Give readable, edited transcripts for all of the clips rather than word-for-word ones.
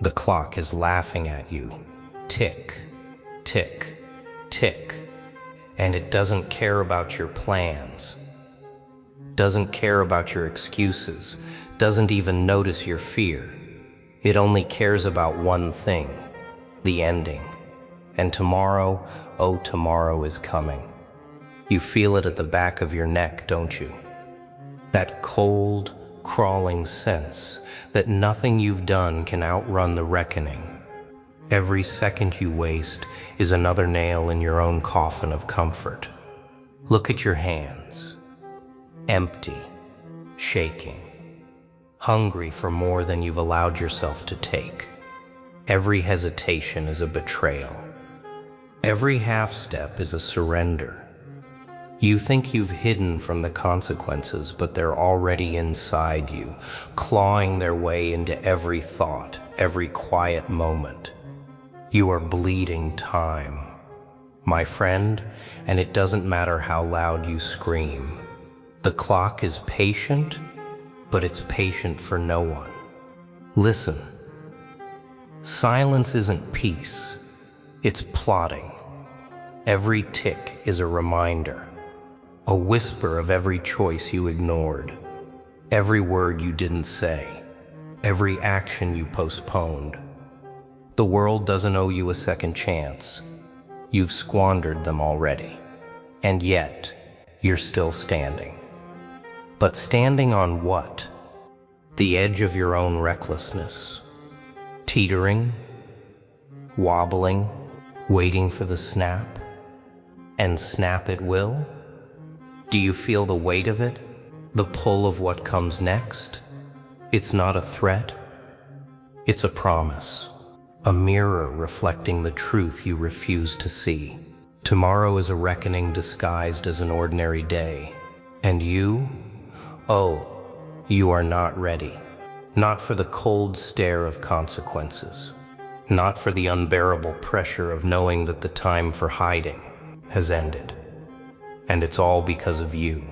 The clock is laughing at you. Tick, tick, tick. And it doesn't care about your plans, doesn't care about your excuses, doesn't even notice your fear. It only cares about one thing, the ending. And tomorrow, oh, tomorrow is coming. You feel it at the back of your neck, don't you? That cold, crawling sense that nothing you've done can outrun the reckoning. Every second you waste is another nail in your own coffin of comfort. Look at your hands. Empty, shaking, hungry for more than you've allowed yourself to take. Every hesitation is a betrayal. Every half step is a surrender. You think you've hidden from the consequences, but they're already inside you, clawing their way into every thought, every quiet moment. You are bleeding time, my friend, and it doesn't matter how loud you scream. The clock is patient, but it's patient for no one. Listen. Silence isn't peace, it's plotting. Every tick is a reminder, a whisper of every choice you ignored, every word you didn't say, every action you postponed. The world doesn't owe you a second chance. You've squandered them already, and yet you're still standing. But standing on what? The edge of your own recklessness. Teetering, wobbling, waiting for the snap, and snap it will? Do you feel the weight of it? The pull of what comes next? It's not a threat. It's a promise. A mirror reflecting the truth you refuse to see. Tomorrow is a reckoning disguised as an ordinary day. And you? Oh, you are not ready. Not for the cold stare of consequences. Not for the unbearable pressure of knowing that the time for hiding has ended. And it's all because of you.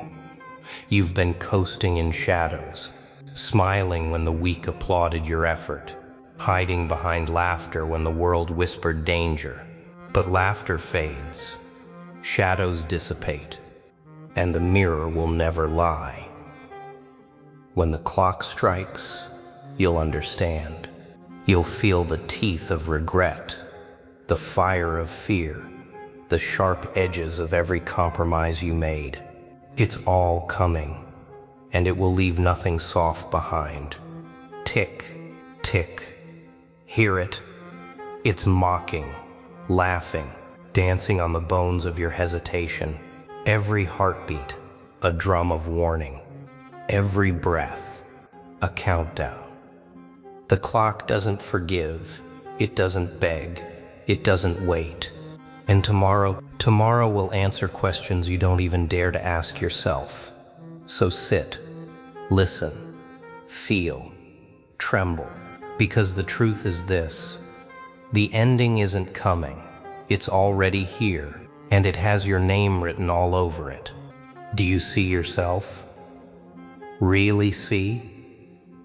You've been coasting in shadows, smiling when the weak applauded your effort, hiding behind laughter when the world whispered danger. But laughter fades, shadows dissipate, and the mirror will never lie. When the clock strikes, you'll understand. You'll feel the teeth of regret, the fire of fear, the sharp edges of every compromise you made. It's all coming, and it will leave nothing soft behind. Tick, tick. Hear it? It's mocking, laughing, dancing on the bones of your hesitation. Every heartbeat, a drum of warning. Every breath, a countdown. The clock doesn't forgive, it doesn't beg, it doesn't wait. And tomorrow will answer questions you don't even dare to ask yourself. So sit, listen, feel, tremble, because the truth is this: the ending isn't coming, it's already here, and it has your name written all over it. Do you see yourself? Really see?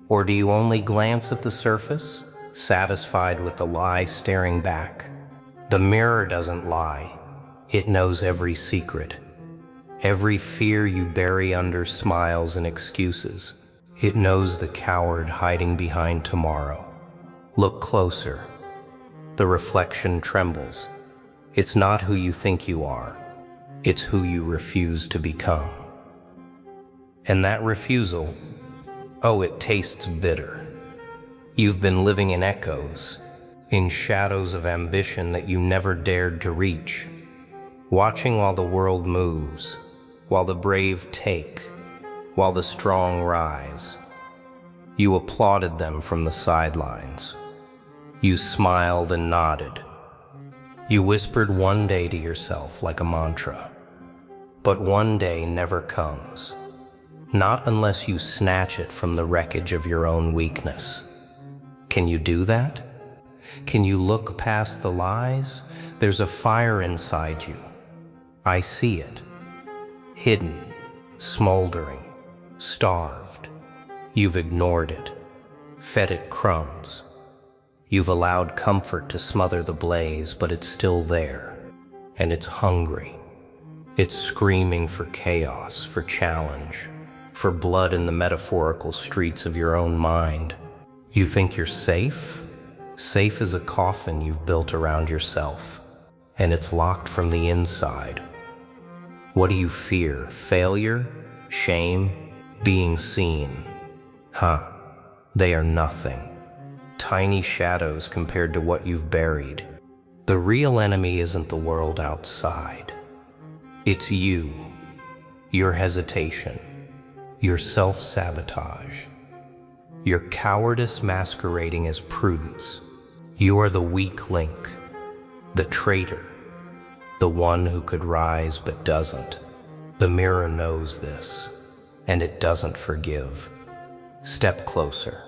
Or do you only glance at the surface, satisfied with the lie staring back? The mirror doesn't lie. It knows every secret. Every fear you bury under smiles and excuses. It knows the coward hiding behind tomorrow. Look closer. The reflection trembles. It's not who you think you are. It's who you refuse to become. And that refusal, oh, it tastes bitter. You've been living in echoes, in shadows of ambition that you never dared to reach, watching while the world moves, while the brave take, while the strong rise. You applauded them from the sidelines. You smiled and nodded. You whispered one day to yourself like a mantra. But one day never comes. Not unless you snatch it from the wreckage of your own weakness. Can you do that? Can you look past the lies? There's a fire inside you. I see it. Hidden, smoldering, starved. You've ignored it, fed it crumbs. You've allowed comfort to smother the blaze, but it's still there. And it's hungry. It's screaming for chaos, for challenge, for blood in the metaphorical streets of your own mind. You think you're safe? Safe as a coffin you've built around yourself, and it's locked from the inside. What do you fear? Failure? Shame? Being seen? They are nothing. Tiny shadows compared to what you've buried. The real enemy isn't the world outside. It's you, your hesitation, your self-sabotage, your cowardice masquerading as prudence. You are the weak link, the traitor, the one who could rise but doesn't. The mirror knows this, and it doesn't forgive. Step closer.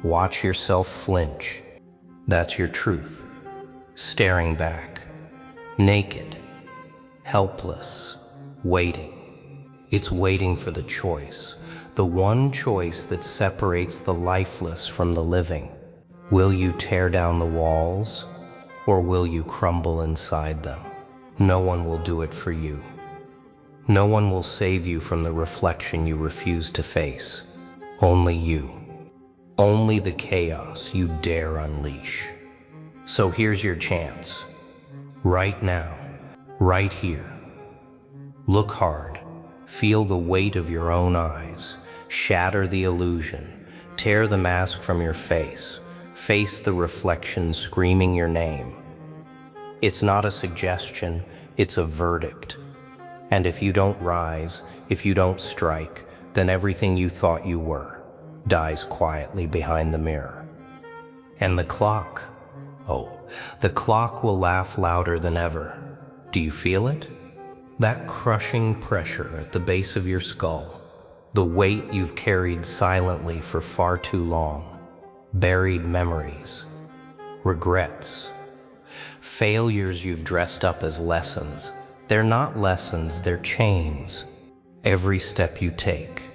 Watch yourself flinch. That's your truth. Staring back, naked, helpless, waiting. It's waiting for the choice, the one choice that separates the lifeless from the living. Will you tear down the walls, or will you crumble inside them? No one will do it for you. No one will save you from the reflection you refuse to face. Only you. Only the chaos you dare unleash. So here's your chance. Right now, right here. Look hard. Feel the weight of your own eyes. Shatter the illusion. Tear the mask from your face. Face the reflection screaming your name. It's not a suggestion, it's a verdict. And if you don't rise, if you don't strike, then everything you thought you were dies quietly behind the mirror. And the clock, the clock will laugh louder than ever. Do you feel it? That crushing pressure at the base of your skull, the weight you've carried silently for far too long, buried memories, regrets, failures you've dressed up as lessons. They're not lessons, they're chains. Every step you take,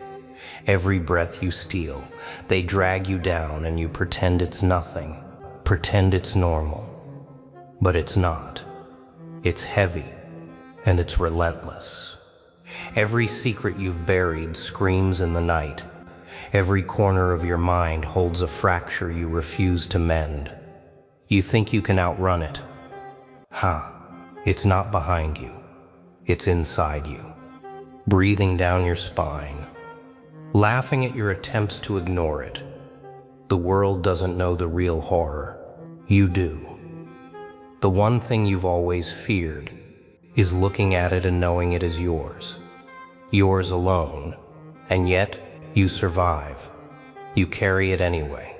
every breath you steal, they drag you down and you pretend it's nothing, pretend it's normal. But it's not. It's heavy, and it's relentless. Every secret you've buried screams in the night. Every corner of your mind holds a fracture you refuse to mend. You think you can outrun it. It's not behind you. It's inside you, breathing down your spine, laughing at your attempts to ignore it. The world doesn't know the real horror. You do. The one thing you've always feared is looking at it and knowing it is yours. Yours alone, and yet you survive. You carry it anyway.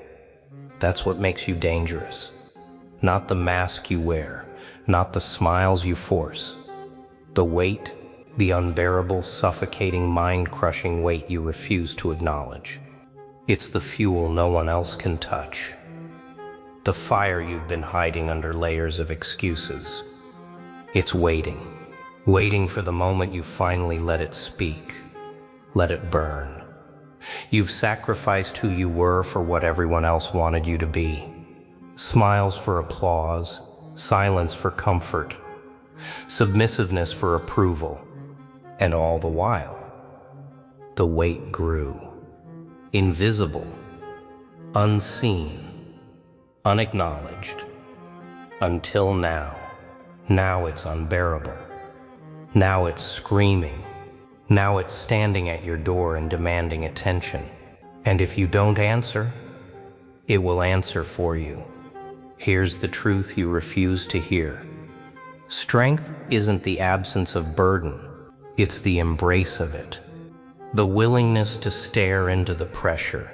That's what makes you dangerous. Not the mask you wear, not the smiles you force. The weight, the unbearable, suffocating, mind-crushing weight you refuse to acknowledge. It's the fuel no one else can touch. The fire you've been hiding under layers of excuses. It's waiting for the moment you finally let it speak, let it burn. You've sacrificed who you were for what everyone else wanted you to be. Smiles for applause, silence for comfort, submissiveness for approval. And all the while, the weight grew. Invisible, unseen, unacknowledged. Until now. Now it's unbearable. Now it's screaming. Now it's standing at your door and demanding attention. And if you don't answer, it will answer for you. Here's the truth you refuse to hear. Strength isn't the absence of burden, it's the embrace of it. The willingness to stare into the pressure,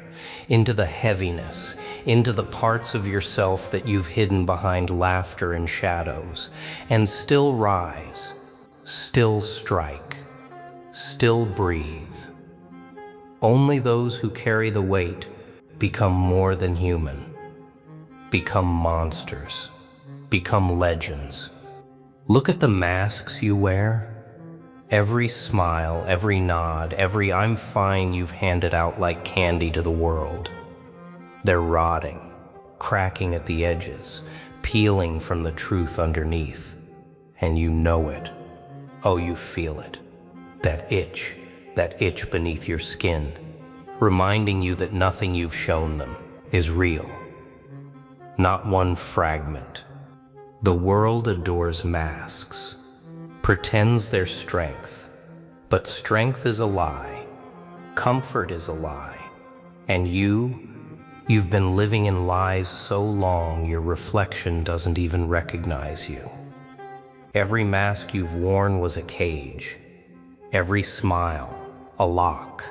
into the heaviness, into the parts of yourself that you've hidden behind laughter and shadows, and still rise, still strike, still breathe. Only those who carry the weight become more than human, become monsters, become legends. Look at the masks you wear. Every smile, every nod, every "I'm fine" you've handed out like candy to the world. They're rotting, cracking at the edges, peeling from the truth underneath. And you know it. Oh, you feel it. That itch beneath your skin, reminding you that nothing you've shown them is real. Not one fragment. The world adores masks, pretends they're strength, but strength is a lie. Comfort is a lie. And you've been living in lies so long your reflection doesn't even recognize you. Every mask you've worn was a cage. Every smile, a lock.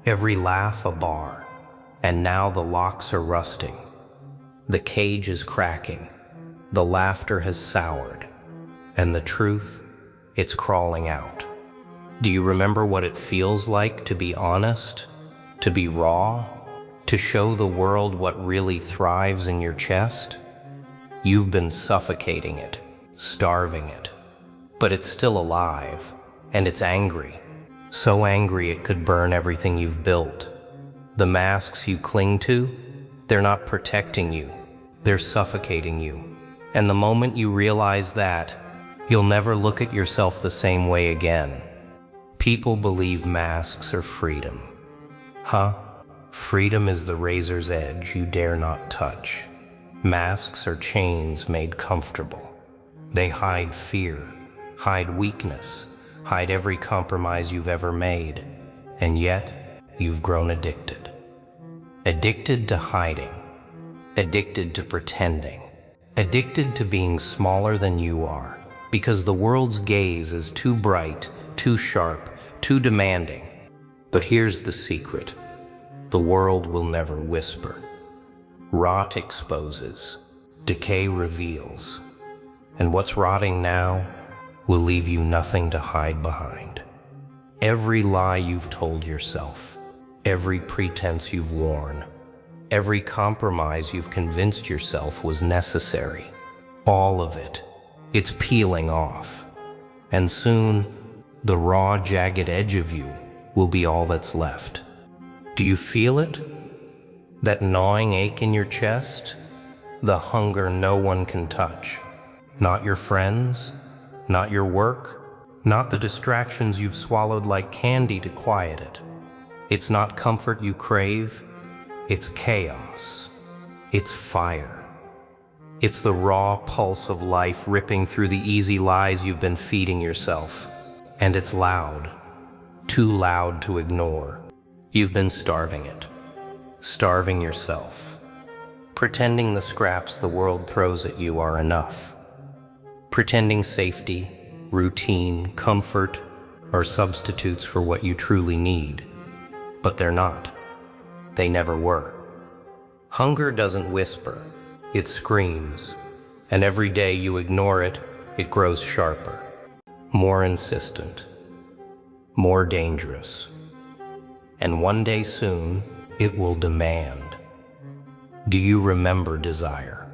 Every laugh, a bar. And now the locks are rusting. The cage is cracking. The laughter has soured. And the truth, it's crawling out. Do you remember what it feels like to be honest? To be raw? To show the world what really thrives in your chest? You've been suffocating it, starving it. But it's still alive, and it's angry. So angry it could burn everything you've built. The masks you cling to, they're not protecting you. They're suffocating you. And the moment you realize that, you'll never look at yourself the same way again. People believe masks are freedom. Huh? Freedom is the razor's edge you dare not touch. Masks are chains made comfortable. They hide fear, hide weakness, hide every compromise you've ever made. And yet, you've grown addicted. Addicted to hiding. Addicted to pretending. Addicted to being smaller than you are, because the world's gaze is too bright, too sharp, too demanding. But here's the secret. The world will never whisper. Rot exposes, decay reveals, and what's rotting now will leave you nothing to hide behind. Every lie you've told yourself, every pretense you've worn, every compromise you've convinced yourself was necessary, all of it, it's peeling off. And soon, the raw, jagged edge of you will be all that's left. Do you feel it? That gnawing ache in your chest? The hunger no one can touch. Not your friends, not your work, not the distractions you've swallowed like candy to quiet it. It's not comfort you crave, it's chaos. It's fire. It's the raw pulse of life ripping through the easy lies you've been feeding yourself. And it's loud, too loud to ignore. You've been starving it, starving yourself, pretending the scraps the world throws at you are enough, pretending safety, routine, comfort are substitutes for what you truly need. But they're not. They never were. Hunger doesn't whisper, it screams, and every day you ignore it, it grows sharper, more insistent, more dangerous. And one day soon, it will demand. Do you remember desire?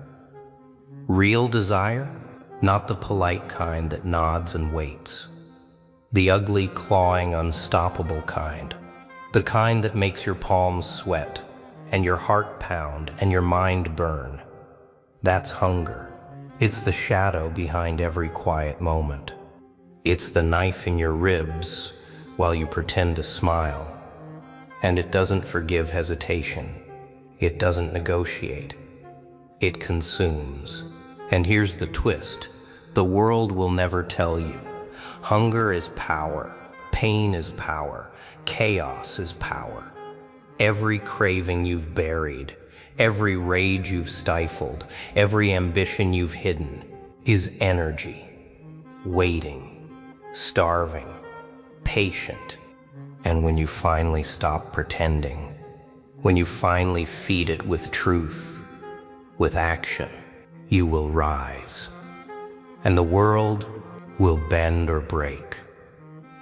Real desire? Not the polite kind that nods and waits. The ugly, clawing, unstoppable kind. The kind that makes your palms sweat, and your heart pound, and your mind burn. That's hunger. It's the shadow behind every quiet moment. It's the knife in your ribs while you pretend to smile. And it doesn't forgive hesitation. It doesn't negotiate. It consumes. And here's the twist. The world will never tell you. Hunger is power. Pain is power. Chaos is power. Every craving you've buried, every rage you've stifled, every ambition you've hidden is energy. Waiting, starving, patient. And when you finally stop pretending, when you finally feed it with truth, with action, you will rise. And the world will bend or break.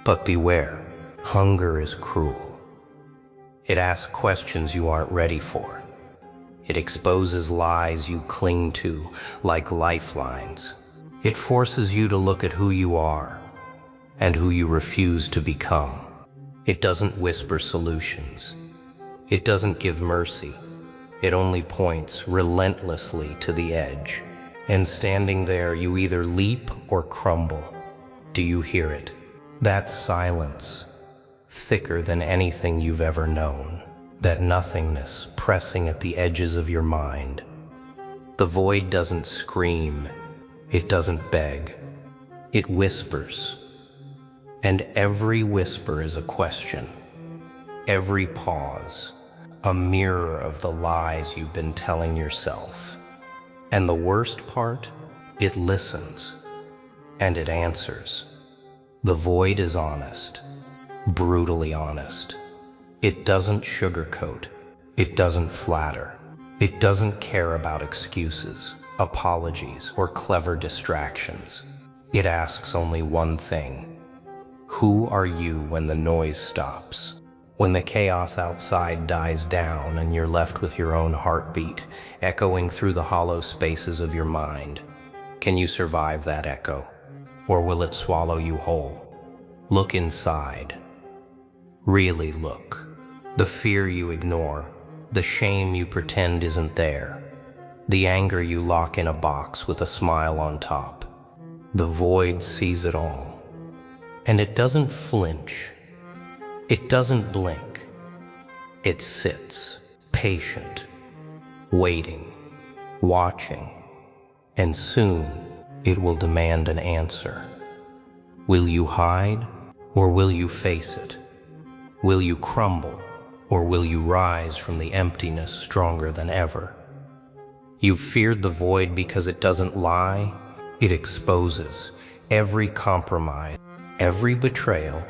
But beware, hunger is cruel. It asks questions you aren't ready for. It exposes lies you cling to like lifelines. It forces you to look at who you are and who you refuse to become. It doesn't whisper solutions. It doesn't give mercy. It only points relentlessly to the edge. And standing there, you either leap or crumble. Do you hear it? That silence, thicker than anything you've ever known. That nothingness pressing at the edges of your mind. The void doesn't scream. It doesn't beg. It whispers. And every whisper is a question. Every pause, a mirror of the lies you've been telling yourself. And the worst part, it listens, and it answers. The void is honest, brutally honest. It doesn't sugarcoat, it doesn't flatter, it doesn't care about excuses, apologies, or clever distractions. It asks only one thing. Who are you when the noise stops? When the chaos outside dies down and you're left with your own heartbeat echoing through the hollow spaces of your mind? Can you survive that echo? Or will it swallow you whole? Look inside. Really look. The fear you ignore, the shame you pretend isn't there, the anger you lock in a box with a smile on top. The void sees it all. And it doesn't flinch. It doesn't blink. It sits, patient, waiting, watching, and soon it will demand an answer. Will you hide, or will you face it? Will you crumble, or will you rise from the emptiness stronger than ever? You've feared the void because it doesn't lie. It exposes every compromise, every betrayal,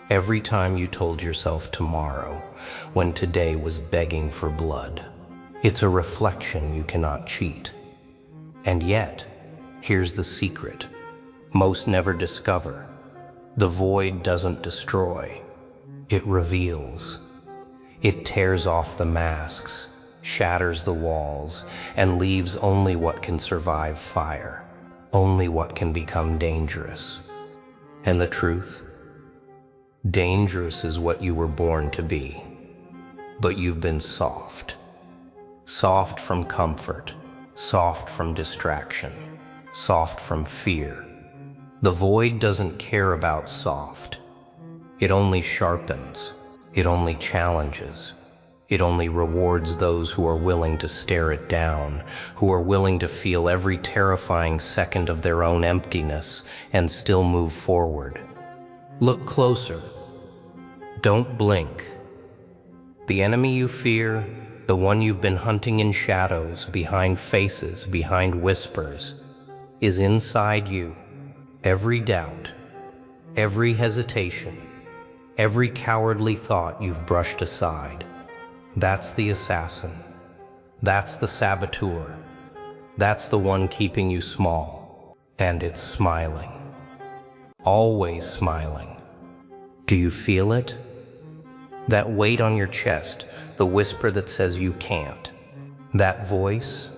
every time you told yourself tomorrow when today was begging for blood. It's a reflection you cannot cheat. And yet, here's the secret. Most never discover. The void doesn't destroy. It reveals. It tears off the masks, shatters the walls, and leaves only what can survive fire, only what can become dangerous. And the truth? Dangerous is what you were born to be, but you've been soft. Soft from comfort, soft from distraction, soft from fear. The void doesn't care about soft. It only sharpens, it only challenges, it only rewards those who are willing to stare it down, who are willing to feel every terrifying second of their own emptiness and still move forward. Look closer. Don't blink. The enemy you fear, the one you've been hunting in shadows, behind faces, behind whispers, is inside you. Every doubt, every hesitation, every cowardly thought you've brushed aside. That's the assassin. That's the saboteur. That's the one keeping you small. And it's smiling. Always smiling. Do you feel it? That weight on your chest, the whisper that says you can't. That voice,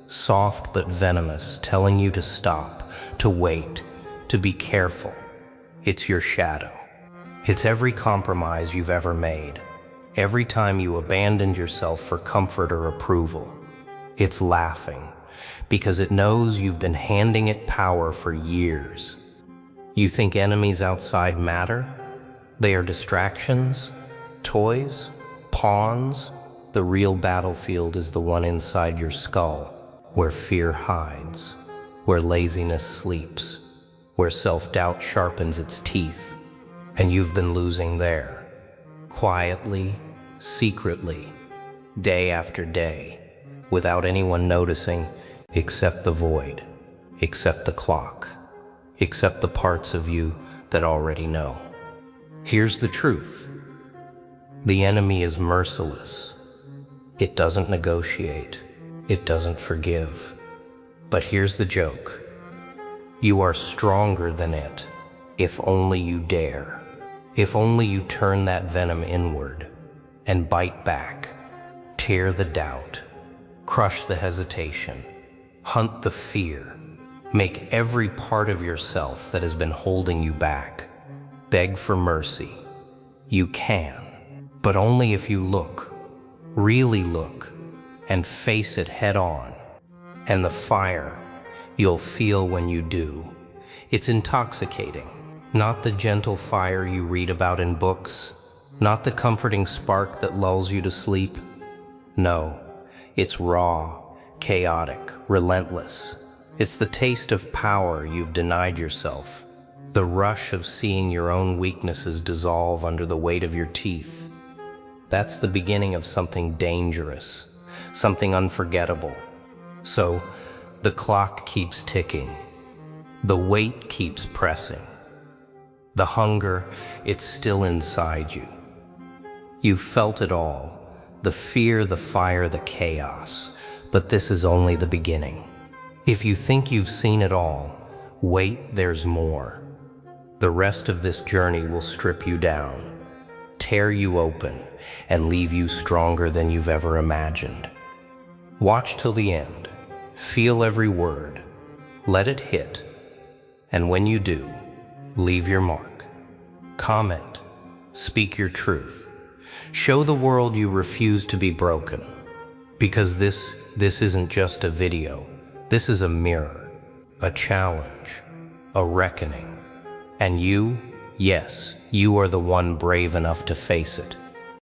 soft but venomous, telling you to stop, to wait, to be careful. It's your shadow. It's every compromise you've ever made. Every time you abandoned yourself for comfort or approval. It's laughing because it knows you've been handing it power for years. You think enemies outside matter? They are distractions, toys, pawns. The real battlefield is the one inside your skull, where fear hides, where laziness sleeps, where self-doubt sharpens its teeth. And you've been losing there, quietly, secretly, day after day, without anyone noticing, except the void, except the clock, except the parts of you that already know. Here's the truth. The enemy is merciless. It doesn't negotiate. It doesn't forgive. But here's the joke. You are stronger than it, if only you dare. If only you turn that venom inward and bite back, tear the doubt, crush the hesitation, hunt the fear, make every part of yourself that has been holding you back, beg for mercy. You can, but only if you look, really look, and face it head on. And the fire you'll feel when you do. It's intoxicating. Not the gentle fire you read about in books, not the comforting spark that lulls you to sleep. No, it's raw, chaotic, relentless. It's the taste of power you've denied yourself, the rush of seeing your own weaknesses dissolve under the weight of your teeth. That's the beginning of something dangerous, something unforgettable. So, the clock keeps ticking. The weight keeps pressing. The hunger, it's still inside you. You've felt it all, the fear, the fire, the chaos, but this is only the beginning. If you think you've seen it all, wait, there's more. The rest of this journey will strip you down, tear you open, and leave you stronger than you've ever imagined. Watch till the end. Feel every word. Let it hit. And when you do, leave your mark. Comment. Speak your truth. Show the world you refuse to be broken. Because this isn't just a video. This is a mirror, a challenge, a reckoning. And you, yes, you are the one brave enough to face it.